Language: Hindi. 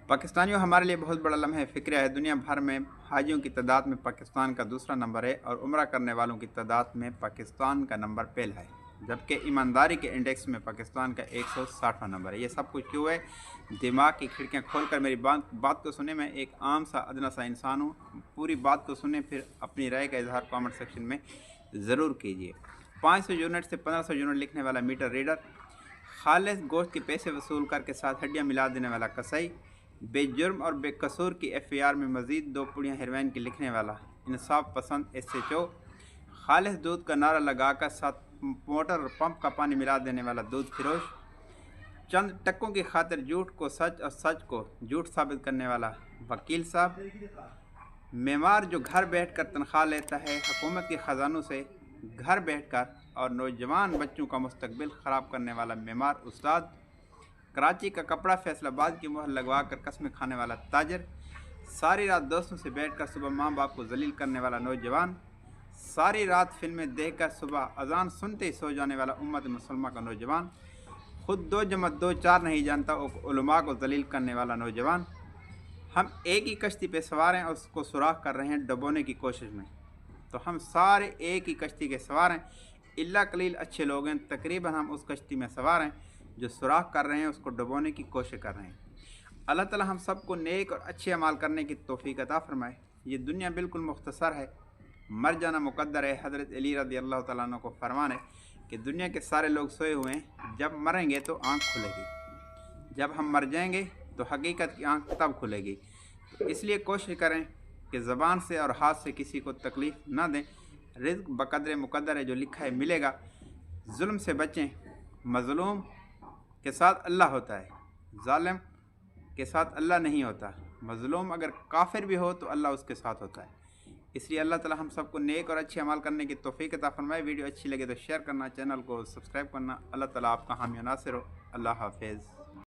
पाकिस्तानियों, हमारे लिए बहुत बड़ा लम्हा फ़िक्र है। दुनिया भर में हाजियों की तादाद में पाकिस्तान का दूसरा नंबर है और उम्रा करने वालों की तादाद में पाकिस्तान का नंबर पहला है, जबकि ईमानदारी के इंडेक्स में पाकिस्तान का 160वां नंबर है। ये सब कुछ क्यों है? दिमाग की खिड़कियाँ खोलकर मेरी बात को सुने। मैं एक आम सा अदना सा इंसान हूँ। पूरी बात को सुने, फिर अपनी राय का इजहार कमेंट सेक्शन में ज़रूर कीजिए। 500 यूनिट से 1500 यूनिट लिखने वाला मीटर रीडर, खालिस गोश्त के पैसे वसूल करके साथ हड्डियाँ मिला देने वाला कसाई, बेजुर्म और बेकसूर की एफआईआर में मजीद 2 पुड़ियाँ हेरोइन की लिखने वाला इंसाफ पसंद एसएचओ, खालिस दूध का नारा लगाकर साथ मोटर और पंप का पानी मिला देने वाला दूध फिरोश, चंद टक्कों की खातिर झूठ को सच और सच को झूठ साबित करने वाला वकील साहब, मेमार जो घर बैठकर तनख्वाह लेता है हुकूमत के ख़जानों से घर बैठकर, और नौजवान बच्चों का मुस्तकबिल ख़राब करने वाला मेमार उस्ताद, कराची का कपड़ा फैसलाबाद की मोहर लगवा कर कस्में खाने वाला ताजर, सारी रात दोस्तों से बैठकर सुबह माँ बाप को जलील करने वाला नौजवान, सारी रात फिल्में देखकर सुबह अजान सुनते ही सो जाने वाला उम्मत मुसलमान का नौजवान, खुद 2 जमा 2 4 नहीं जानता उलमा को जलील करने वाला नौजवान। हम एक ही कश्ती पे सवार हैं और उसको सुराख कर रहे हैं डुबोने की कोशिश में। तो हम सारे एक ही कश्ती के सवार हैं, इल्ला कलील अच्छे लोग हैं। तकरीबन हम उस कश्ती में सवार हैं जो सुराख कर रहे हैं, उसको डुबोने की कोशिश कर रहे हैं। अल्लाह ताला हम सबको नेक और अच्छे अमाल करने की तौफीक अता फरमाए। ये दुनिया बिल्कुल मुख्तसर है, मर जाना मुकद्दर है। हज़रत अली रज़ी अल्लाह तआला अन्हु को फरमान है कि दुनिया के सारे लोग सोए हुए हैं, जब मरेंगे तो आँख खुलेगी, जब हम मर जाएंगे तो हकीकत की आँख तब खुलेगी। तो इसलिए कोशिश करें कि ज़बान से और हाथ से किसी को तकलीफ़ ना दें। रिज़्क़ बक़द्र मुक़द्दर है, जो लिखा है मिलेगा। जुल्म से बचें, मज़लूम के साथ अल्लाह होता है, ज़ालिम के साथ अल्लाह नहीं होता। मज़लूम अगर काफिर भी हो तो अल्लाह उसके साथ होता है। इसलिए अल्लाह ताला हम सबको नेक और अच्छे अमल करने की तौफीक अता फरमाए। वीडियो अच्छी लगे तो शेयर करना, चैनल को सब्सक्राइब करना। अल्लाह ताला आपका हामी नासिर हो। अल्लाह हाफ़िज़।